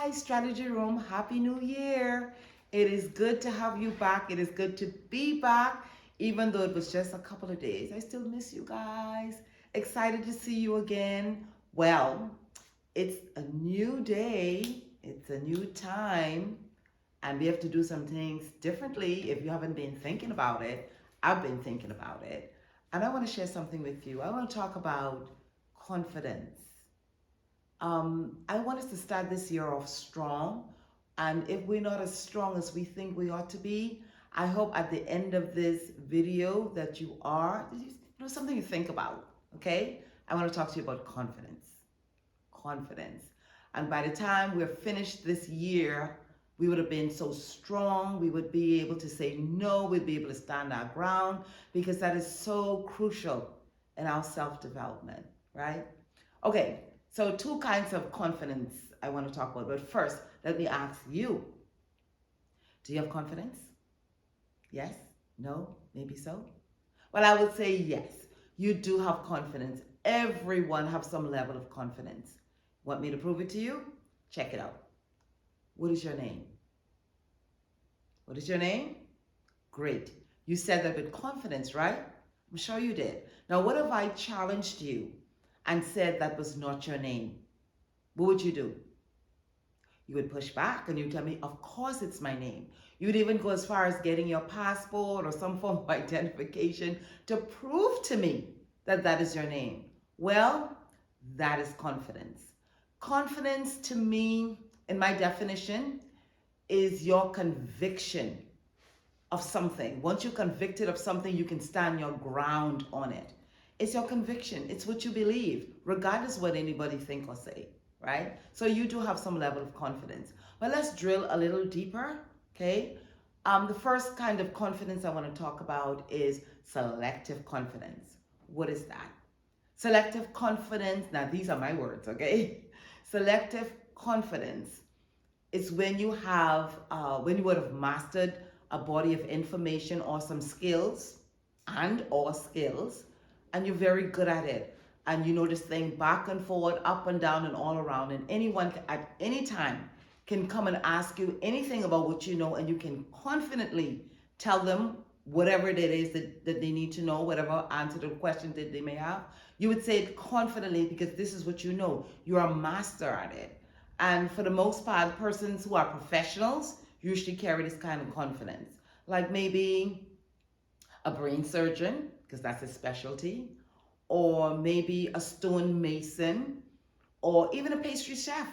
Hi, Strategy Room. Happy New Year. It is good to have you back. It is good to be back, even though it was just a couple of days. I still miss you guys. Excited to see you again. Well, it's a new day, it's a new time, and we have to do some things differently. If you haven't been thinking about it, I've been thinking about it. And I want to share something with you. I want to talk about confidence. I want us to start this year off strong. And if we're not as strong as we think we ought to be, I hope at the end of this video that you are, something to think about, okay? I want to talk to you about confidence. Confidence. And by the time we're finished this year, we would have been so strong. We would be able to say no. We'd be able to stand our ground because that is so crucial in our self-development, right? Okay, so two kinds of confidence I want to talk about. But first, let me ask you, do you have confidence? Yes? No? Maybe so? Well, I would say yes. You do have confidence. Everyone have some level of confidence. Want me to prove it to you? Check it out. What is your name? What is your name? Great. You said that with confidence, right? I'm sure you did. Now, what if I challenged you and said that was not your name? What would you do? You would push back and you tell me, of course it's my name. You would even go as far as getting your passport or some form of identification to prove to me that that is your name. Well, that is confidence. Confidence to me, in my definition, is your conviction of something. Once you're convicted of something, you can stand your ground on it. It's your conviction. It's what you believe, regardless of what anybody think or say, right? So you do have some level of confidence. But let's drill a little deeper, okay? The first kind of confidence I want to talk about is selective confidence. What is that? Selective confidence, now these are my words, okay? Selective confidence is when you would have mastered a body of information or some skills and you're very good at it. And you know this thing back and forward, up and down and all around. And anyone at any time can come and ask you anything about what you know, and you can confidently tell them whatever it is that they need to know, whatever answer to the question that they may have. You would say it confidently because this is what you know. You're a master at it. And for the most part, persons who are professionals usually carry this kind of confidence. Like maybe a brain surgeon, because that's his specialty, or maybe a stone mason, or even a pastry chef,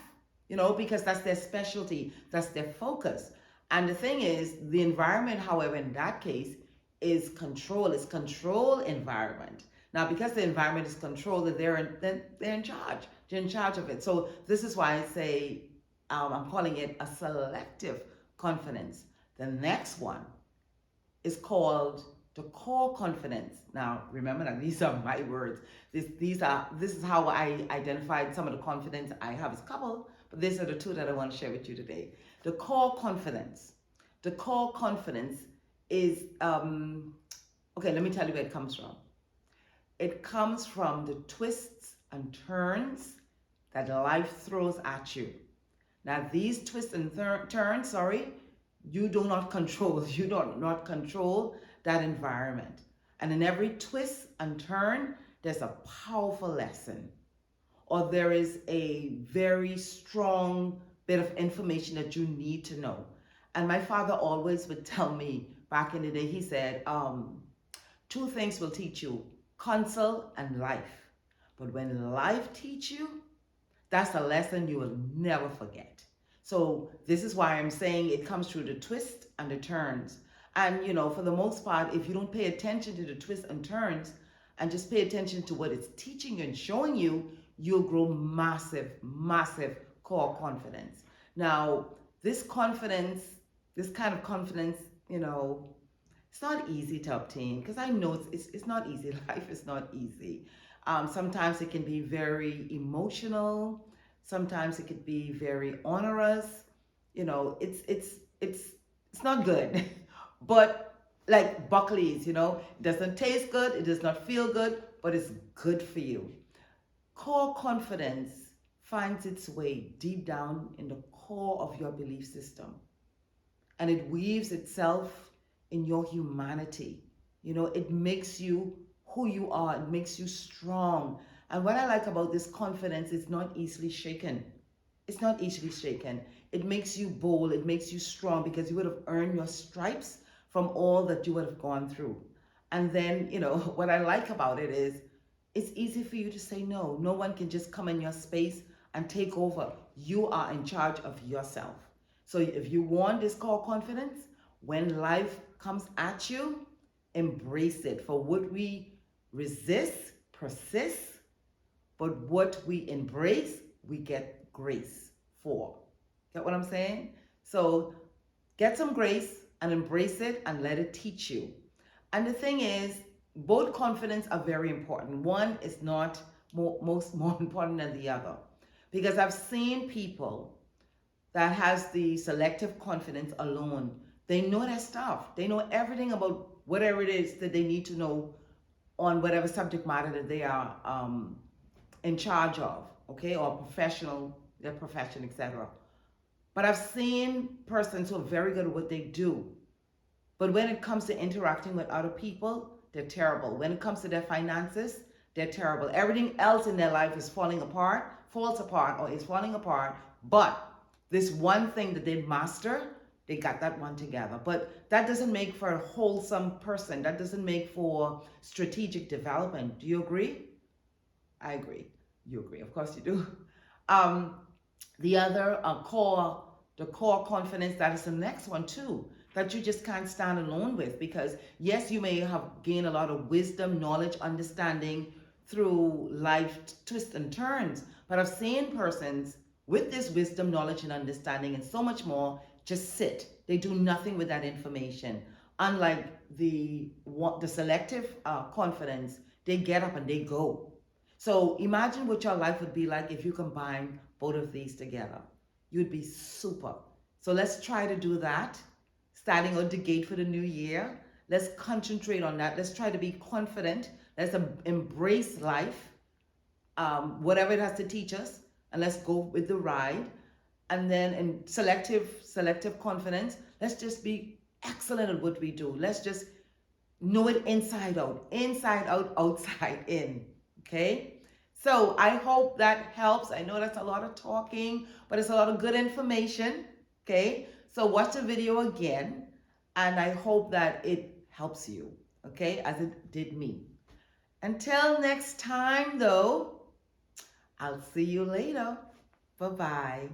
because that's their specialty, that's their focus. And the thing is, the environment, however, in that case, is control. It's control environment. Now, because the environment is controlled, they're in charge. They're in charge of it. So this is why I say I'm calling it a selective confidence. The next one is called the core confidence. Now, remember that these are my words. This is how I identified some of the confidence I have. It's a couple, but these are the two that I want to share with you today. The core confidence. The core confidence is okay. Let me tell you where it comes from. It comes from the twists and turns that life throws at you. Now, these twists and turns, you do not control. You do not control that environment. And in every twist and turn, there's a powerful lesson, or there is a very strong bit of information that you need to know. And my father always would tell me back in the day, he said, two things will teach you, counsel and life. But when life teach you, that's a lesson you will never forget. So this is why I'm saying it comes through the twists and the turns. And for the most part, if you don't pay attention to the twists and turns and just pay attention to what it's teaching you and showing you, you'll grow massive, massive core confidence. Now, this kind of confidence, it's not easy to obtain, because I know it's not easy. Life is not easy. Sometimes it can be very emotional. Sometimes it could be very onerous. It's not good. But like Buckley's, it doesn't taste good, it does not feel good, but it's good for you. Core confidence finds its way deep down in the core of your belief system, and it weaves itself in your humanity. You know, it makes you who you are, it makes you strong. And what I like about this confidence is not easily shaken. It's not easily shaken. It makes you bold, it makes you strong because you would have earned your stripes from all that you would have gone through. And then, you know, what I like about it is it's easy for you to say no. No one can just come in your space and take over. You are in charge of yourself. So if you want this core confidence, when life comes at you, embrace it. For what we resist, persist, but what we embrace, we get grace for. Get what I'm saying? So get some grace and embrace it and let it teach you. And the thing is, both confidence are very important. One is not more important than the other. Because I've seen people that has the selective confidence alone. They know their stuff. They know everything about whatever it is that they need to know on whatever subject matter that they are in charge of, okay, or professional, their profession, etc. But I've seen persons who are very good at what they do. But when it comes to interacting with other people, they're terrible. When it comes to their finances, they're terrible. Everything else in their life is falls apart, or is falling apart. But this one thing that they master, they got that one together. But that doesn't make for a wholesome person. That doesn't make for strategic development. Do you agree? I agree. You agree. Of course you do. Um, the other the core confidence, that is the next one too, that you just can't stand alone with, because yes, you may have gained a lot of wisdom, knowledge, understanding through life twists and turns, but I've seen persons with this wisdom, knowledge, and understanding and so much more just sit. They do nothing with that information. Unlike the selective confidence, they get up and they go. So imagine what your life would be like if you combine both of these together. You'd be super. So let's try to do that. Starting out the gate for the new year. Let's concentrate on that. Let's try to be confident. Let's embrace life, whatever it has to teach us, and let's go with the ride. And then in selective confidence, let's just be excellent at what we do. Let's just know it inside out, outside in. Okay? So I hope that helps. I know that's a lot of talking, but it's a lot of good information. Okay? So watch the video again, and I hope that it helps you, okay, as it did me. Until next time, though, I'll see you later. Bye-bye.